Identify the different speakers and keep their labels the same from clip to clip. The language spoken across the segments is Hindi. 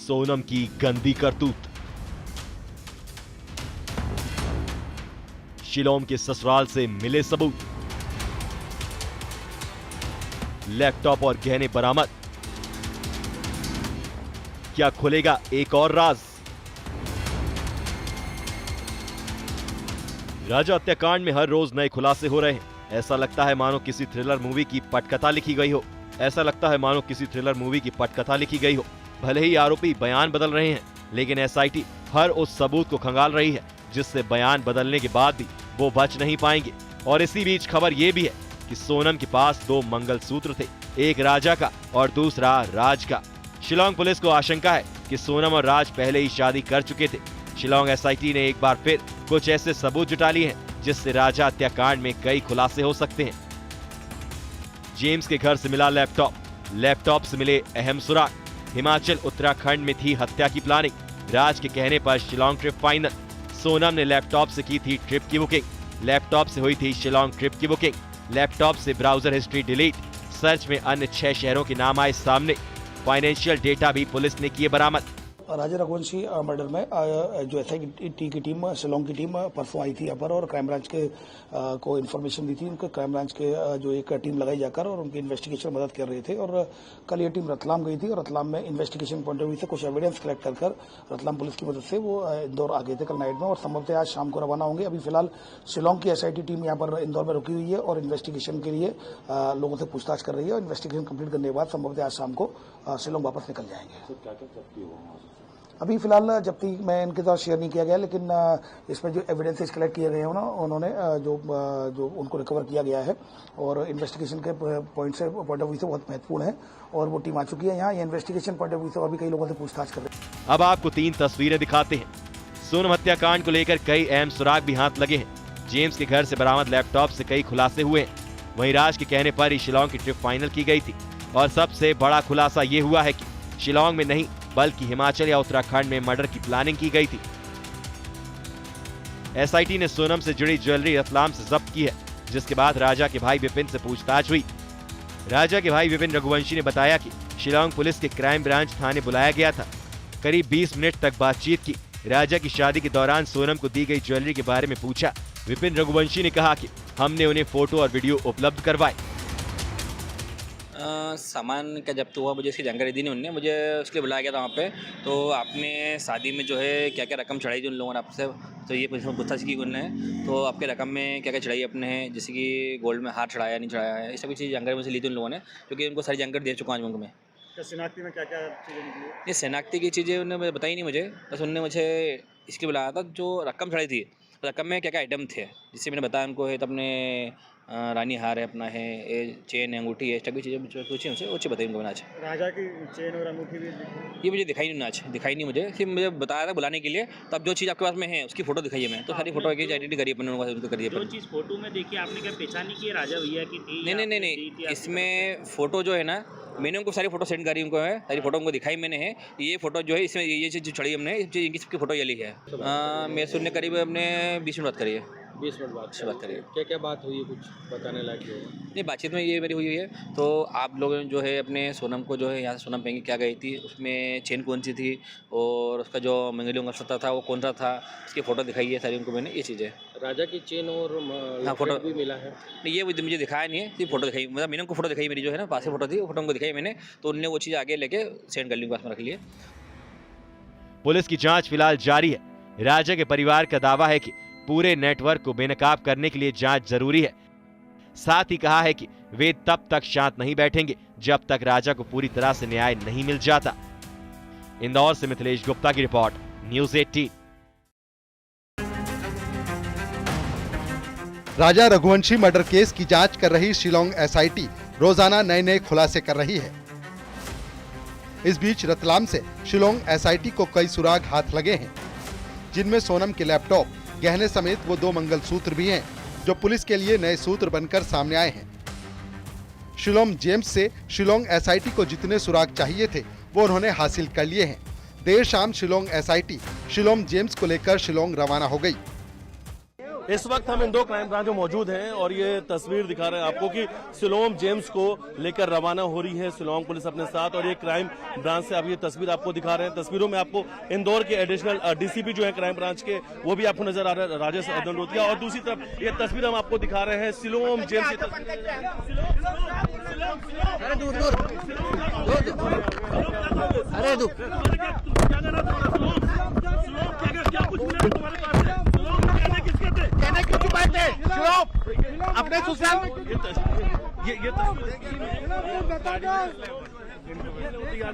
Speaker 1: सोनम की गंदी करतूत। शिलोंग के ससुराल से मिले सबूत, लैपटॉप और गहने बरामद। क्या खुलेगा एक और राज? राजा हत्याकांड में हर रोज नए खुलासे हो रहे हैं। ऐसा लगता है मानो किसी थ्रिलर मूवी की पटकथा लिखी गई हो। भले ही आरोपी बयान बदल रहे हैं, लेकिन एसआईटी हर उस सबूत को खंगाल रही है जिससे बयान बदलने के बाद भी वो बच नहीं पाएंगे। और इसी बीच खबर ये भी है कि सोनम के पास 2 मंगलसूत्र थे, एक राजा का और दूसरा राज का। शिलोंग पुलिस को आशंका है कि सोनम और राज पहले ही शादी कर चुके थे। शिलोंग एसआईटी ने एक बार फिर कुछ ऐसे सबूत जुटा लिए हैं जिससे राजा हत्याकांड में कई खुलासे हो सकते हैं। जेम्स के घर से मिला लैपटॉप से मिले अहम सुराग। हिमाचल उत्तराखंड में थी हत्या की प्लानिंग। राज के कहने पर शिलोंग ट्रिप फाइनल। सोनम ने लैपटॉप से की थी ट्रिप की बुकिंग। लैपटॉप से हुई थी शिलोंग ट्रिप की बुकिंग। लैपटॉप से ब्राउजर हिस्ट्री डिलीट। सर्च में अन्य 6 शहरों के नाम आए सामने। फाइनेंशियल डेटा भी पुलिस ने किए बरामद।
Speaker 2: राजा रघुवंशी मर्डर में जो एसआईटी की टीम, शिलोंग की टीम परसों आई थी यहाँ पर और क्राइम ब्रांच के को इन्फॉर्मेशन दी थी। उनके क्राइम ब्रांच के जो एक टीम लगाई जाकर और उनकी इन्वेस्टिगेशन में मदद कर रहे थे। और कल ये टीम रतलाम गई थी और रतलाम में इन्वेस्टिगेशन पॉइंट ऑफ व्यू से कुछ एविडेंस कलेक्ट कर रतलाम पुलिस की मदद से वो इंदौर आ गए थे कल नाइट में और संभवतः आज शाम को रवाना होंगे। अभी फिलहाल शिलोंग की एसआईटी टीम यहाँ पर इंदौर में रुकी हुई है और इन्वेस्टिगेशन के लिए लोगों से पूछताछ कर रही है। और इन्वेस्टिगेशन कंप्लीट करने के बाद संभवतः आज शाम को शिलोंग वापस निकल जाएंगे। अभी फिलहाल जब्ती में इनके साथ शेयर नहीं किया गया, लेकिन इसमें जो एविडेंसेस कलेक्ट किए गए हैं ना, उन्होंने जो उनको रिकवर किया गया है और इन्वेस्टिगेशन के पॉइंट ऑफ व्यू से बहुत महत्वपूर्ण है। और वो टीम आ चुकी है यहाँ। ये इन्वेस्टिगेशन पॉइंट ऑफ व्यू से और भी कई लोगों से पूछताछ कर रहे हैं।
Speaker 1: अब आपको 3 तस्वीरें दिखाते हैं। सोनम हत्याकांड को लेकर कई अहम सुराग भी हाथ लगे हैं। जेम्स के घर से बरामद लैपटॉप से कई खुलासे हुए हैं। वहीं राज के कहने पर ही शिलोंग की ट्रिप फाइनल की गई थी। और सबसे बड़ा खुलासा ये हुआ है कि शिलोंग में नहीं बल्कि हिमाचल या उत्तराखंड में मर्डर की प्लानिंग की गई थी। एसआईटी ने सोनम से जुड़ी ज्वेलरी रतलाम से जब्त की है, जिसके बाद राजा के भाई विपिन से पूछताछ हुई। राजा के भाई विपिन रघुवंशी ने बताया कि शिलोंग पुलिस के क्राइम ब्रांच थाने बुलाया गया था। करीब 20 मिनट तक बातचीत की। राजा की शादी के दौरान सोनम को दी गई ज्वेलरी के बारे में पूछा। विपिन रघुवंशी ने कहा कि हमने उन्हें फोटो और वीडियो उपलब्ध करवाए।
Speaker 3: सामान का जब्त हुआ, मुझे इसकी जानकारी दी नहीं उनने, मुझे उसके लिए बुलाया गया था वहाँ पे। तो आपने शादी में जो है क्या क्या रकम चढ़ाई थी उन लोगों ने आपसे, तो ये पूछताछ की उनने। तो आपके रकम में क्या क्या चढ़ाई अपने हैं, जैसे कि गोल्ड में हार चढ़ाया नहीं चढ़ाया है, इस सभी चीज़ जानकारी मुझे ली थी उन लोगों ने, क्योंकि उनको सारी जानकारी दे चुका हूँ आज में।
Speaker 4: शनाख्ती में क्या क्या चीज़ें निकली?
Speaker 3: ये शनाख्ती की चीज़ें उन्होंने बताई नहीं मुझे, बस उनने मुझे इसके बुलाया था जो रकम चढ़ाई थी, रकम में क्या क्या आइटम थे, जिससे मैंने बताया उनको है। तो अपने रानी हार है, अपना है, ये चेन है, अंगूठी है, सभी चीज़ें पूछी उनसे, वो चीज़ बताई उनको मैंने आज।
Speaker 4: राजा की चेन और अंगूठी भी
Speaker 3: ये मुझे दिखाई नहीं आज, दिखाई नहीं मुझे, सिर्फ मुझे बताया था बुलाने के लिए। तो अब जो चीज़ आपके पास में है उसकी फोटो दिखाई है, मैं तो सारी फोटो की आइडेंटिटी करी अपने उनको करी है।
Speaker 5: जो चीज़ फोटो में देखी आपने क्या पहचानी कि राजा भैया की थी?
Speaker 3: नहीं, इसमें फोटो जो है ना, मैंने उनको सारी फोटो सेंड करी, उनको है सारी फोटो उनको दिखाई मैंने है। ये फोटो जो है इसमें ये चीज़ चढ़ी हमने, इनकी सबकी फोटो ये ली है। मैं सुनने करीब अपने 20 मिनट बात करी है।
Speaker 4: 20 मिनट बाद
Speaker 3: से बात करिए।
Speaker 4: क्या क्या बात हुई है, कुछ बताने लायक है?
Speaker 3: नहीं, बातचीत में ये मेरी हुई है। तो आप लोगों ने जो है अपने सोनम को जो है यहाँ से सोनम पहन के क्या गई थी, उसमें चेन कौन सी थी और उसका जो मंगली का था वो कौन सा था, उसकी फ़ोटो दिखाई है सारी उनको मैंने, ये चीज़ें।
Speaker 4: राजा की चेन और
Speaker 3: हाँ, फोटो
Speaker 4: भी मिला है?
Speaker 3: नहीं, ये मुझे दिखाया नहीं है, सिर्फ फोटो दिखाई, मतलब मैंने उनको फोटो दिखाई मेरी जो है ना, पास से फोटो थी, वो फोटो उनको दिखाई मैंने, तो उनने वो चीज़ आगे लेके सेंड कर ली, पास में रख लिए।
Speaker 1: पुलिस की जांच फिलहाल जारी है। राजा के परिवार का दावा है कि पूरे नेटवर्क को बेनकाब करने के लिए जांच जरूरी है। साथ ही कहा है कि वे तब तक शांत नहीं बैठेंगे जब तक राजा को पूरी तरह से न्याय नहीं मिल जाता। इंदौर से मिथिलेश गुप्ता की रिपोर्ट, न्यूज़ 18।
Speaker 6: राजा रघुवंशी मर्डर केस की जांच कर रही शिलोंग एसआईटी रोजाना नए नए खुलासे कर रही है। इस बीच रतलाम से शिलोंग एसआईटी को कई सुराग हाथ लगे हैं, जिनमें सोनम के लैपटॉप, गहने समेत वो 2 मंगलसूत्र भी हैं, जो पुलिस के लिए नए सूत्र बनकर सामने आए हैं। शिलोंग जेम्स से शिलोंग एसआईटी को जितने सुराग चाहिए थे वो उन्होंने हासिल कर लिए हैं। देर शाम शिलोंग एसआईटी शिलोंग जेम्स को लेकर शिलोंग रवाना हो गई।
Speaker 7: इस वक्त हम इंदौर क्राइम ब्रांच में मौजूद हैं और ये तस्वीर दिखा रहे हैं आपको कि शिलोंग जेम्स को लेकर रवाना हो रही है शिलोंग पुलिस अपने साथ, और ये क्राइम ब्रांच से आप ये तस्वीर आपको दिखा रहे हैं। तस्वीरों में आपको इंदौर के एडिशनल डीसीपी जो है क्राइम ब्रांच के, वो भी आपको नजर आ रहा है, राजेश दंडोतिया, और दूसरी तरफ ये तस्वीर हम आपको दिखा रहे हैं शिलोंग जेम्स की
Speaker 8: अपने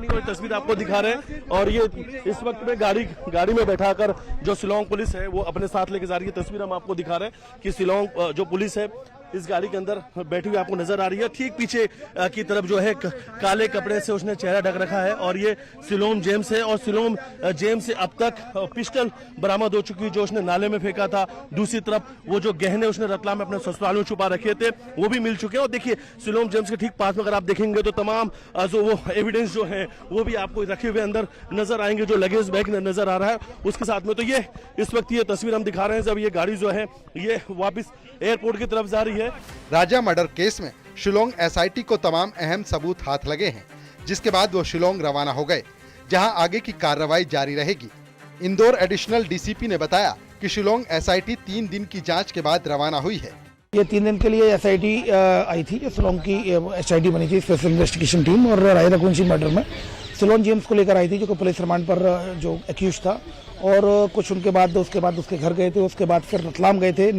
Speaker 7: ये तस्वीर आपको दिखा रहे हैं, और ये इस वक्त में गाड़ी में बैठाकर जो शिलोंग पुलिस है वो अपने साथ लेके जा रही है। तस्वीर हम आपको दिखा रहे हैं कि शिलोंग जो पुलिस है इस गाड़ी के अंदर बैठी हुई आपको नजर आ रही है। ठीक पीछे की तरफ जो है काले कपड़े से उसने चेहरा ढक रखा है, और ये शिलोंग जेम्स है, और शिलोंग जेम्स से अब तक पिस्टल बरामद हो चुकी है जो उसने नाले में फेंका था। दूसरी तरफ वो जो गहने उसने रतलाम में अपने ससुराल में छुपा रखे थे वो भी मिल चुके हैं। और देखिए शिलोंग जेम्स के ठीक पास में अगर आप देखेंगे तो तमाम जो वो एविडेंस जो है वो भी आपको रखे हुए अंदर नजर आएंगे, जो लगेज बैग नजर आ रहा है उसके साथ में। तो ये इस वक्त ये तस्वीर हम दिखा रहे हैं जब ये गाड़ी जो है ये वापस एयरपोर्ट की तरफ जा रही है।
Speaker 6: राजा मर्डर केस में शिलोंग एसआईटी को तमाम अहम सबूत हाथ लगे हैं, जिसके बाद वो शिलोंग रवाना हो गए, जहां आगे की कार्रवाई जारी रहेगी। इंदौर एडिशनल डीसीपी ने बताया कि शिलोंग एसआईटी 3 दिन की जांच के बाद रवाना हुई है।
Speaker 2: ये 3 दिन के लिए एसआईटी आई थी, जो शिलोंग की एसआईटी बनी थी, स्पेशल इन्वेस्टिगेशन टीम, और राजा कुंशी मर्डर में शिलोंग जेम्स को लेकर आई थी, जो पुलिस रिमांड पर जो एक्यूज था, और कुछ उसके बाद उसके घर गए थे, उसके बाद फिर रतलाम गए थे।